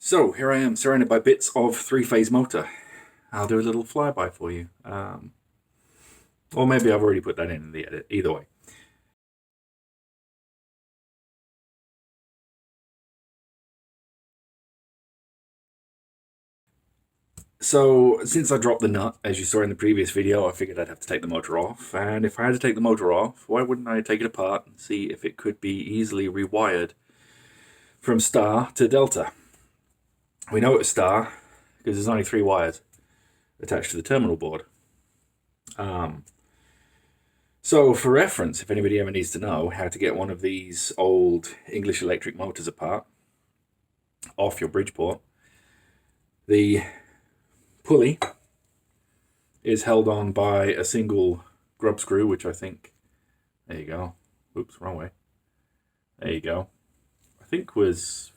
So here I am, surrounded by bits of three-phase motor. I'll do a little flyby for you. Or maybe I've already put that in the edit, either way. So since I dropped the nut, as you saw in the previous video, I figured I'd have to take the motor off. And if I had to take the motor off, why wouldn't I take it apart and see if it could be easily rewired from star to delta? We know it's star because there's only 3 wires attached to the terminal board. So for reference, if anybody ever needs to know how to get one of these old English electric motors apart off your Bridgeport, the pulley is held on by a single grub screw, which I think, there you go, oops, wrong way, there you go, I think was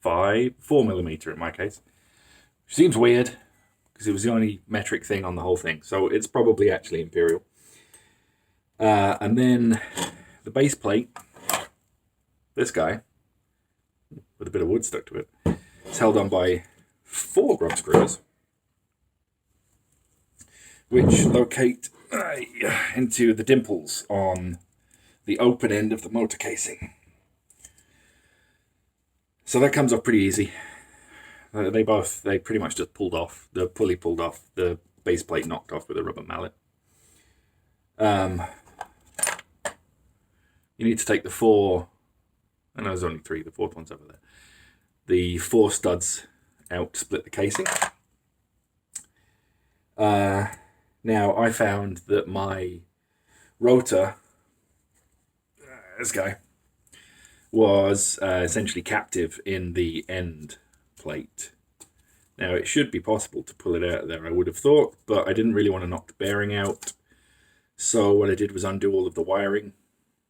4mm in my case, which seems weird because it was the only metric thing on the whole thing, so it's probably actually imperial. And then the base plate, this guy, with a bit of wood stuck to it, is held on by 4 grub screws, which locate into the dimples on the open end of the motor casing. So that comes off pretty easy. They pretty much just pulled off. The pulley pulled off, the base plate knocked off with a rubber mallet. You need to take the 4, I know there's only 3, the 4th one's over there. The 4 studs out to split the casing. Now I found that my rotor, this guy, was essentially captive in the end plate. Now it should be possible to pull it out of there, I would have thought, but I didn't really want to knock the bearing out. So what I did was undo all of the wiring,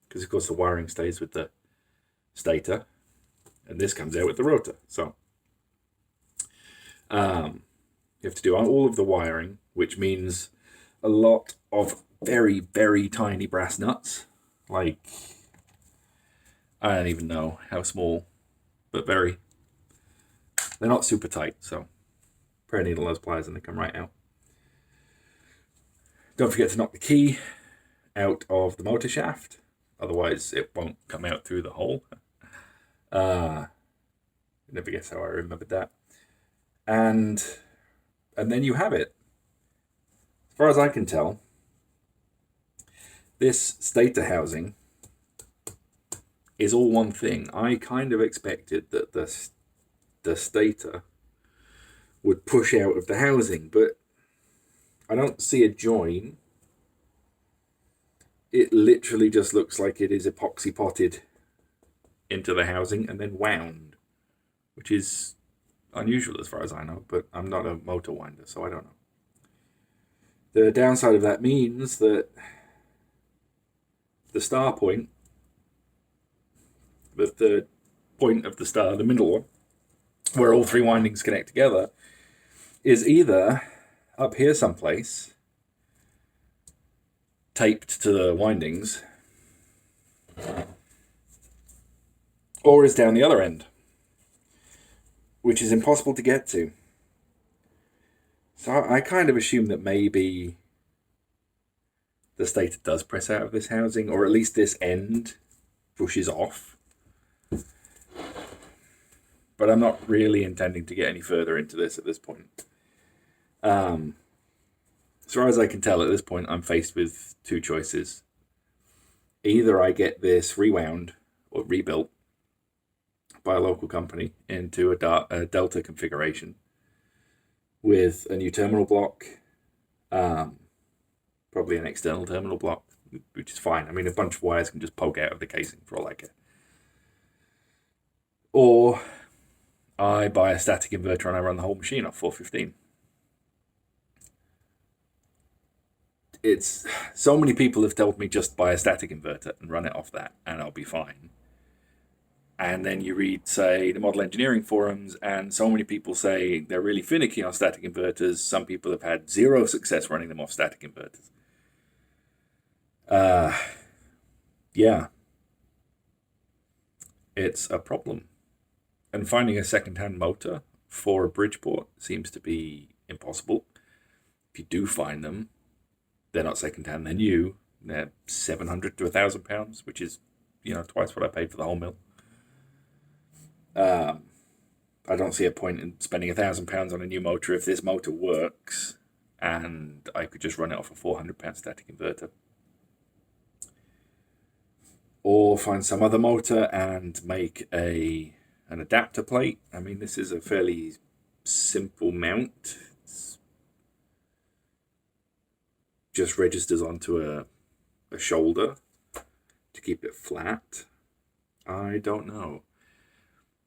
because of course the wiring stays with the stator, and this comes out with the rotor. So you have to do all of the wiring, which means a lot of very, very tiny brass nuts. Like, I don't even know how small, but very. They're not super tight, so pray needle those pliers and they come right out. Don't forget to knock the key out of the motor shaft, otherwise it won't come out through the hole. Never guess how I remembered that. And then you have it. As far as I can tell, this stator housing is all one thing. I kind of expected that the stator would push out of the housing, but I don't see a join. It literally just looks like it is epoxy potted into the housing and then wound, which is unusual as far as I know, but I'm not a motor winder, so I don't know. The downside of that means that the star point, the third point of the star, the middle one, where all 3 windings connect together, is either up here someplace, taped to the windings, or is down the other end, which is impossible to get to. So I kind of assume that maybe the stator does press out of this housing, or at least this end pushes off. But I'm not really intending to get any further into this at this point. As far as I can tell at this point, I'm faced with 2 choices. Either I get this rewound or rebuilt by a local company into a Delta configuration with a new terminal block, probably an external terminal block, which is fine. I mean, a bunch of wires can just poke out of the casing for all I care. Or I buy a static inverter and I run the whole machine off 415. It's so many people have told me just buy a static inverter and run it off that and I'll be fine. And then you read, say, the model engineering forums, and so many people say they're really finicky on static inverters. Some people have had 0 success running them off static inverters. Yeah, it's a problem. And finding a second-hand motor for a Bridgeport seems to be impossible. If you do find them, they're not second-hand, they're new. They're £700 to £1,000, which is, twice what I paid for the whole mill. I don't see a point in spending £1,000 on a new motor if this motor works and I could just run it off a £400 static inverter. Or find some other motor and make an adapter plate. I mean, this is a fairly simple mount. It's just registers onto a shoulder to keep it flat. I don't know.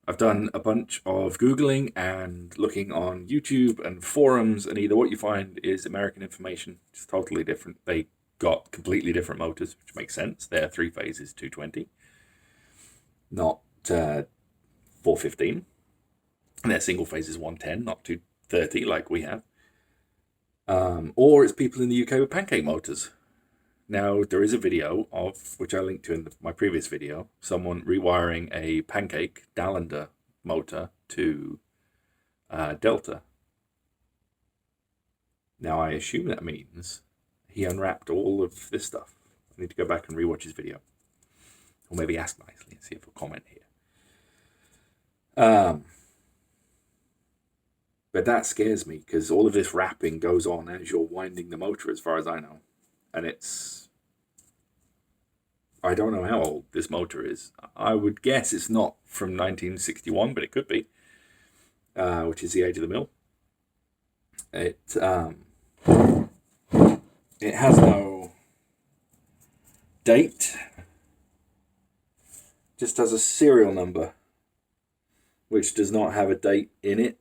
I've done a bunch of Googling and looking on YouTube and forums, and either what you find is American information, it's totally different. They got completely different motors, which makes sense. They're 3 phases 220, not 415. And their single phase is 110, not 230 like we have. Or it's people in the UK with pancake motors. Now, there is a video of, which I linked to in my previous video, someone rewiring a pancake Dallender motor to Delta. Now, I assume that means he unwrapped all of this stuff. I need to go back and rewatch his video. Or maybe ask nicely and see if he'll comment here. But that scares me, because all of this wrapping goes on as you're winding the motor, as far as I know. And I don't know how old this motor is. I would guess it's not from 1961, but it could be, which is the age of the mill. It has no date, just has a serial number, which does not have a date in it.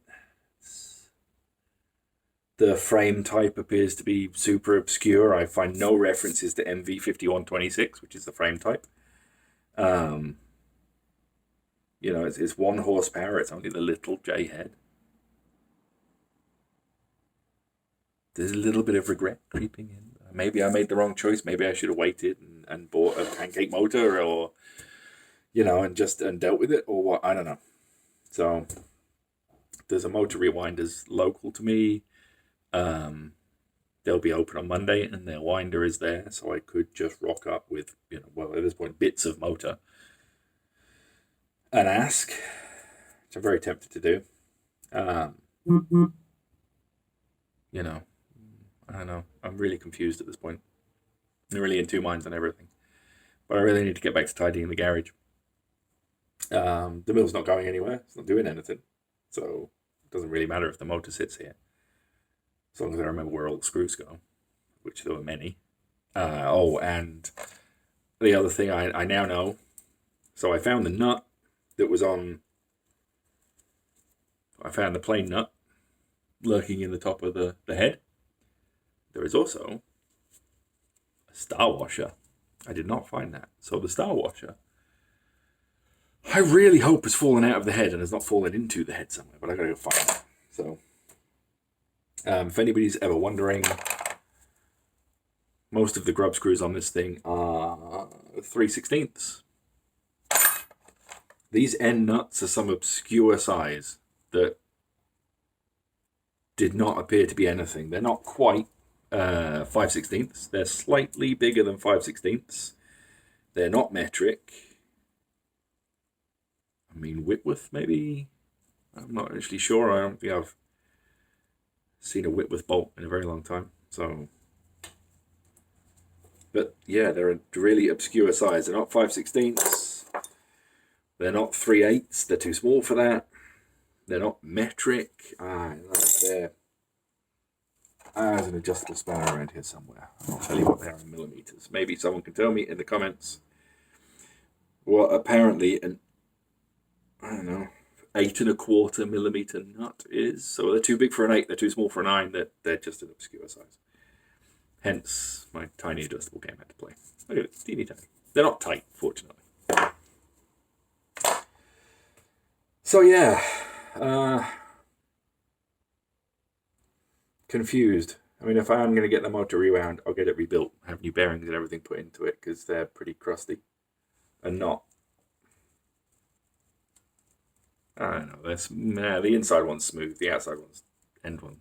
The frame type appears to be super obscure. I find no references to MV5126, which is the frame type. It's 1 horsepower. It's only the little J head. There's a little bit of regret creeping in. Maybe I made the wrong choice. Maybe I should have waited and bought a pancake motor, or, and dealt with it, or what. I don't know. So there's a Motor Rewinders local to me. They'll be open on Monday, and their winder is there, so I could just rock up with, at this point, bits of motor and ask, which I'm very tempted to do. I don't know. I'm really confused at this point. I'm really in 2 minds on everything. But I really need to get back to tidying the garage. The mill's not going anywhere. It's not doing anything. So it doesn't really matter if the motor sits here, as long as I remember where all the screws go, which there were many. And the other thing I now know, so I found the nut that was on, I found the plain nut lurking in the top of the head. There is also a star washer. I did not find that. So the star washer, I really hope has fallen out of the head and has not fallen into the head somewhere, but I gotta go find it. So if anybody's ever wondering, most of the grub screws on this thing are 3/16. These end nuts are some obscure size that did not appear to be anything. They're not quite 5/16. They're slightly bigger than 5/16. They're not metric. I mean, Whitworth, maybe? I'm not actually sure. I don't think I've seen a Whitworth bolt in a very long time. So, but yeah, they're a really obscure size. They're not 5/16. They're not 3/8. They're too small for that. They're not metric. There's an adjustable spanner around here somewhere. I'll tell you what they are in millimeters. Maybe someone can tell me in the comments what apparently an 8 1/4 millimeter nut is. So they're too big for an 8, they're too small for a 9, they're just an obscure size. Hence my tiny adjustable came into play. Look at it, teeny tiny. They're not tight, fortunately. So yeah, confused. I mean, if I am going to get the motor rewound, I'll get it rebuilt, have new bearings and everything put into it, because they're pretty crusty and not I don't know. The inside one's smooth. The outside one's end one,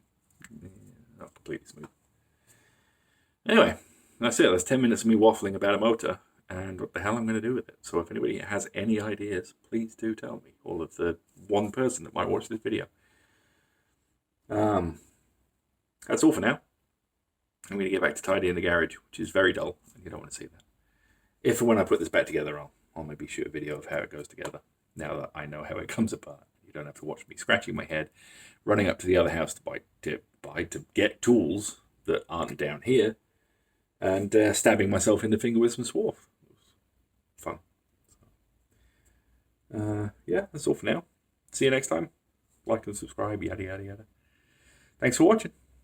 not completely smooth. Anyway, that's it. That's 10 minutes of me waffling about a motor and what the hell I'm going to do with it. So if anybody has any ideas, please do tell me. All of the one person that might watch this video. That's all for now. I'm going to get back to tidying the garage, which is very dull. You don't want to see that. If and when I put this back together, I'll maybe shoot a video of how it goes together. Now that I know how it comes apart, you don't have to watch me scratching my head, running up to the other house to get tools that aren't down here, and stabbing myself in the finger with some swarf. It was fun. Yeah, that's all for now. See you next time. Like and subscribe, yada yada yada. Thanks for watching.